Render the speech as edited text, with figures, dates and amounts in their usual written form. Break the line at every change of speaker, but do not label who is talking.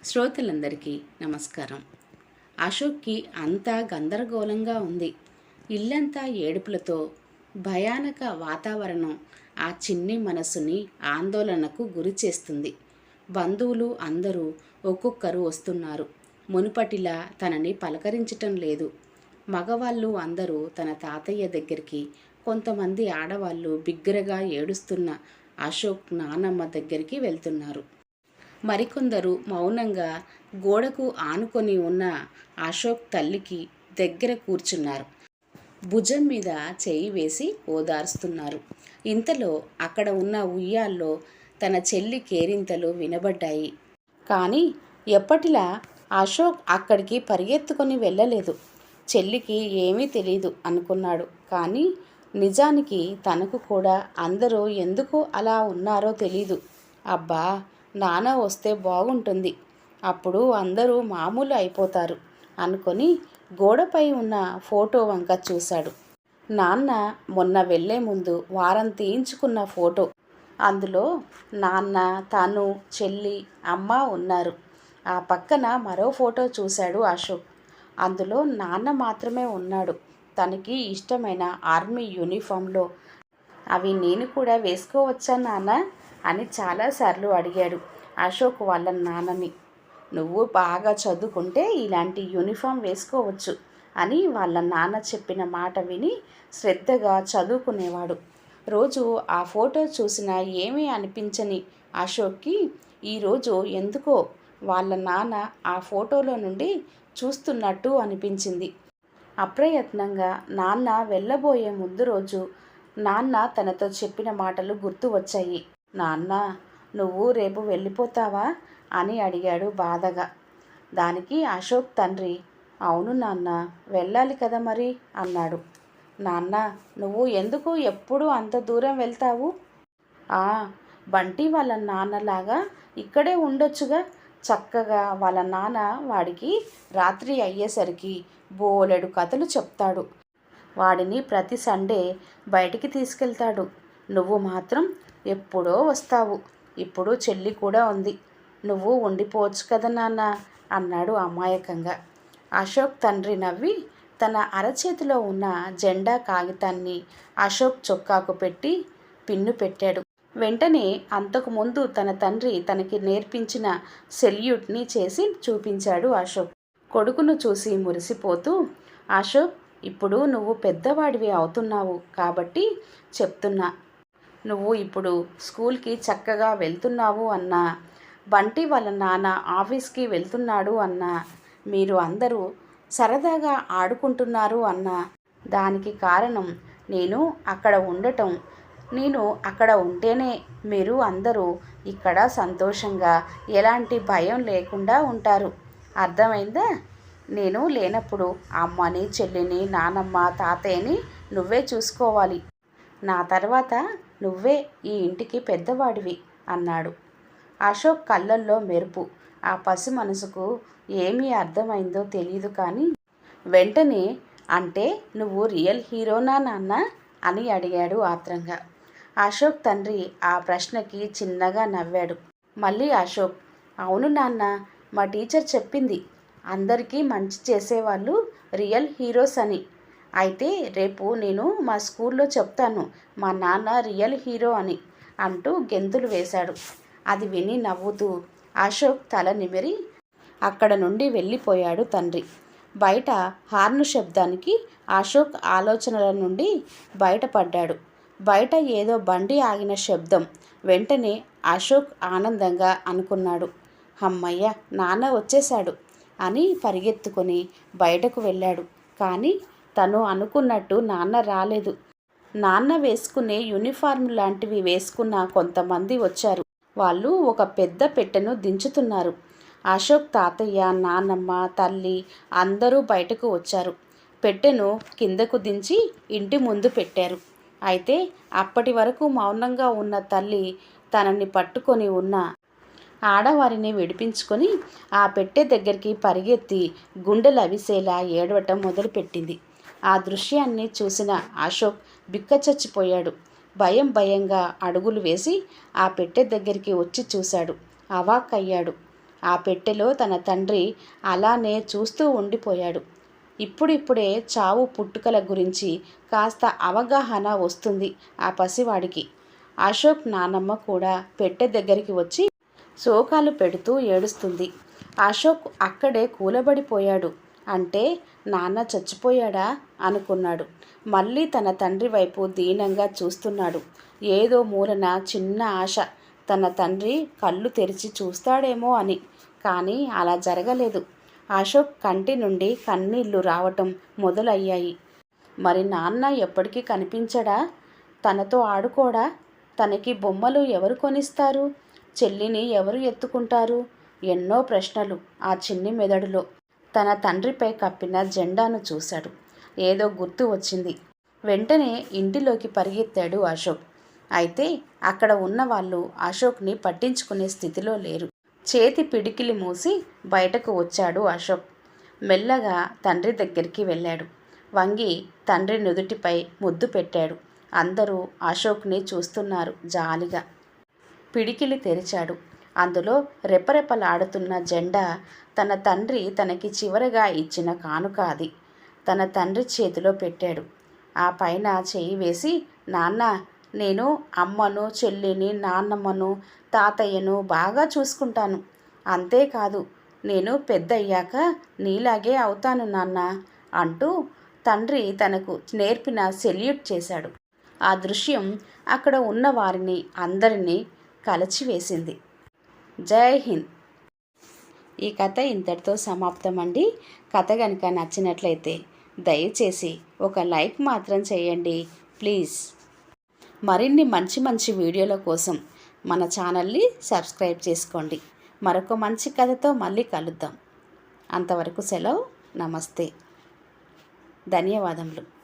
శ్రోతలందరికీ నమస్కారం. అశోక్కి అంతా గందరగోళంగా ఉంది. ఇల్లంతా ఏడుపులతో భయానక వాతావరణం ఆ చిన్ని మనసుని ఆందోళనకు గురి చేస్తుంది. బంధువులు అందరూ ఒక్కొక్కరు వస్తున్నారు. మునుపటిలా తనని పలకరించటం లేదు. మగవాళ్ళు అందరూ తన తాతయ్య దగ్గరికి, కొంతమంది ఆడవాళ్ళు బిగ్గరగా ఏడుస్తున్న అశోక్ నానమ్మ దగ్గరికి వెళ్తున్నారు. మరికొందరు మౌనంగా గోడకు ఆనుకొని ఉన్న అశోక్ తల్లికి దగ్గర కూర్చున్నారు. భుజం మీద చేయి వేసి ఓదార్స్తున్నారు. ఇంతలో అక్కడ ఉన్న ఉయ్యాల్లో తన చెల్లి కేరింతలు వినబడ్డాయి. కానీ ఎప్పటిలా అశోక్ అక్కడికి పరిగెత్తుకొని వెళ్ళలేదు. చెల్లికి ఏమీ తెలీదు అనుకున్నాడు. కానీ నిజానికి తనకు కూడా అందరూ ఎందుకు అలా ఉన్నారో తెలీదు. అబ్బా, నాన్న వస్తే బాగుంటుంది, అప్పుడు అందరూ మామూలు అయిపోతారు అనుకొని గోడపై ఉన్న ఫోటో వంక చూశాడు. నాన్న మొన్న వెళ్లే ముందు వారం తీయించుకున్న ఫోటో. అందులో నాన్న, తను, చెల్లి, అమ్మ ఉన్నారు. ఆ పక్కన మరో ఫోటో చూశాడు అశోక్. అందులో నాన్న మాత్రమే ఉన్నాడు. తనకి ఇష్టమైన ఆర్మీ యూనిఫామ్లో. అవి నేను కూడా వేసుకోవచ్చా నాన్న అని చాలాసార్లు అడిగాడు అశోక్ వాళ్ళ నాన్నని. నువ్వు బాగా చదువుకుంటే ఇలాంటి యూనిఫామ్ వేసుకోవచ్చు అని వాళ్ళ నాన్న చెప్పిన మాట విని శ్రద్ధగా చదువుకునేవాడు. రోజు ఆ ఫోటో చూసినా ఏమీ అనిపించని అశోక్కి ఈరోజు ఎందుకో వాళ్ళ నాన్న ఆ ఫోటోలో నుండి చూస్తున్నట్టు అనిపించింది. అప్రయత్నంగా నాన్న వెళ్ళబోయే ముందు రోజు నాన్న తనతో చెప్పిన మాటలు గుర్తు వచ్చాయి. నాన్న, నువ్వు రేపు వెళ్ళిపోతావా అని అడిగాడు బాధగా. దానికి అశోక్ తండ్రి, అవును నాన్న, వెళ్ళాలి కదా మరి అన్నాడు. నాన్న, నువ్వు ఎందుకు ఎప్పుడు అంత దూరం వెళ్తావు? బంటి వాళ్ళ నాన్నలాగా ఇక్కడే ఉండొచ్చుగా. చక్కగా వాళ్ళ నాన్న వాడికి రాత్రి అయ్యేసరికి బోలెడు కథలు చెప్తాడు. వాడిని ప్రతి సండే బయటికి తీసుకెళ్తాడు. నువ్వు మాత్రం ఎప్పుడో వస్తావు. ఇప్పుడు చెల్లి కూడా ఉంది. నువ్వు ఉండిపోవచ్చు కదా నాన్న అన్నాడు అమాయకంగా. అశోక్ తండ్రి నవ్వి తన అరచేతిలో ఉన్న జెండా కాగితాన్ని అశోక్ చొక్కాకు పెట్టి పిన్ను పెట్టాడు. వెంటనే అంతకుముందు తన తండ్రి తనకి నేర్పించిన సెల్యూట్ని చేసి చూపించాడు అశోక్. కొడుకును చూసి మురిసిపోతూ, అశోక్, ఇప్పుడు నువ్వు పెద్దవాడివి అవుతున్నావు కాబట్టి చెప్తున్నా, నువ్వు ఇప్పుడు స్కూల్కి చక్కగా వెళ్తున్నావు అన్నా, బంటి వాళ్ళ నాన్న ఆఫీస్కి వెళ్తున్నాడు అన్నా, మీరు అందరూ సరదాగా ఆడుకుంటున్నారు అన్నా, దానికి కారణం నేను అక్కడ ఉండటం. నేను అక్కడ ఉంటేనే మీరు అందరూ ఇక్కడ సంతోషంగా ఎలాంటి భయం లేకుండా ఉంటారు. అర్థమైందా? నేను లేనప్పుడు అమ్మని, చెల్లిని, నానమ్మ, తాతయ్యని నువ్వే చూసుకోవాలి. నా తర్వాత నువ్వే ఈ ఇంటికి పెద్దవాడివి అన్నాడు. అశోక్ కళ్ళల్లో మెరుపు. ఆ పసి మనసుకు ఏమీ అర్థమైందో తెలియదు. కానీ వెంటనే, అంటే నువ్వు రియల్ హీరోనా నాన్న అని అడిగాడు ఆత్రంగా. అశోక్ తండ్రి ఆ ప్రశ్నకి చిన్నగా నవ్వాడు. మళ్ళీ అశోక్, అవును నాన్న, మా టీచర్ చెప్పింది, అందరికీ మంచి చేసేవాళ్ళు రియల్ హీరోస్ అని. అయితే రేపు నేను మా స్కూల్లో చెప్తాను మా నాన్న రియల్ హీరో అని అంటూ గెంతులు వేశాడు. అది విని నవ్వుతూ అశోక్ తల నిమిరి అక్కడ నుండి వెళ్ళిపోయాడు తండ్రి. బయట హార్ను శబ్దానికి అశోక్ ఆలోచనల నుండి బయటపడ్డాడు. బయట ఏదో బండి ఆగిన శబ్దం. వెంటనే అశోక్ ఆనందంగా అనుకున్నాడు, అమ్మయ్య, నాన్న వచ్చేశాడు అని పరిగెత్తుకొని బయటకు వెళ్ళాడు. కానీ తను అనుకున్నట్టు నాన్న రాలేదు. నాన్న వేసుకునే యూనిఫార్మ్ లాంటివి వేసుకున్న కొంతమంది వచ్చారు. వాళ్ళు ఒక పెద్ద పెట్టెను దించుతున్నారు. అశోక్ తాతయ్య, నాన్నమ్మ, తల్లి అందరూ బయటకు వచ్చారు. పెట్టెను కిందకు దించి ఇంటి ముందు పెట్టారు. అయితే అప్పటి వరకు మౌనంగా ఉన్న తల్లి తనని పట్టుకొని ఉన్న ఆడవారిని విడిపించుకొని ఆ పెట్టె దగ్గరికి పరిగెత్తి గుండెలు అవిసేలా ఏడవటం మొదలుపెట్టింది. ఆ దృశ్యాన్ని చూసిన అశోక్ బిక్కచచ్చిపోయాడు. భయంగా అడుగులు వేసి ఆ పెట్టె దగ్గరికి వచ్చి చూశాడు. అవాక్కయ్యాడు. ఆ పెట్టెలో తన తండ్రి అలానే చూస్తూ ఉండిపోయాడు. ఇప్పుడిప్పుడే చావు పుట్టుకల గురించి కాస్త అవగాహన వస్తుంది ఆ పసివాడికి. అశోక్ నానమ్మ కూడా పెట్టె దగ్గరికి వచ్చి శోకాలు పెడుతూ ఏడుస్తుంది. అశోక్ అక్కడే కూలబడిపోయాడు. అంటే నాన్న చచ్చిపోయాడా అనుకున్నాడు. మళ్ళీ తన తండ్రి వైపు దీనంగా చూస్తున్నాడు. ఏదో మూలన చిన్న ఆశ, తన తండ్రి కళ్ళు తెరిచి చూస్తాడేమో అని. కానీ అలా జరగలేదు. అశోక్ కంటి నుండి కన్నీళ్లు రావటం మొదలయ్యాయి. మరి నాన్న ఎప్పటికీ కనిపించడా? తనతో ఆడుకోడా? తనకి బొమ్మలు ఎవరు కొనిస్తారు? చెల్లిని ఎవరు ఎత్తుకుంటారు? ఎన్నో ప్రశ్నలు ఆ చిన్ని మెదడులో. తన తండ్రిపై కప్పిన జెండాను చూశాడు. ఏదో గుర్తు వచ్చింది. వెంటనే ఇంటిలోకి పరిగెత్తాడు అశోక్. అయితే అక్కడ ఉన్నవాళ్ళు అశోక్ని పట్టించుకునే స్థితిలో లేరు. చేతి పిడికిలి మూసి బయటకు వచ్చాడు అశోక్. మెల్లగా తండ్రి దగ్గరికి వెళ్ళాడు. వంగి తండ్రి నుదుటిపై ముద్దు పెట్టాడు. అందరూ అశోక్ని చూస్తున్నారు జాలిగా. పిడికిలి తెరిచాడు. అందులో రెపరెపలాడుతున్న జెండా తన తండ్రి తనకి చివరగా ఇచ్చిన కానుక అది. తన తండ్రి చేతిలో పెట్టాడు. ఆ పైన చేయి వేసి, నాన్న, నేను అమ్మను, చెల్లిని, నాన్నమ్మను, తాతయ్యను బాగా చూసుకుంటాను. అంతేకాదు, నేను పెద్దయ్యాక నీలాగే అవుతాను నాన్న అంటూ తండ్రి తనకు నేర్పిన సెల్యూట్ చేశాడు. ఆ దృశ్యం అక్కడ ఉన్న వారిని అందరినీ కలచివేసింది. జై హింద్. ఈ కథ ఇంతటితో సమాప్తం అండి. కథ కనుక నచ్చినట్లయితే దయచేసి ఒక లైక్ మాత్రం చేయండి ప్లీజ్. మరిన్ని మంచి మంచి వీడియోల కోసం మన ఛానల్ని సబ్స్క్రైబ్ చేసుకోండి. మరొక మంచి కథతో మళ్ళీ కలుద్దాం. అంతవరకు సెలవు. నమస్తే. ధన్యవాదములు.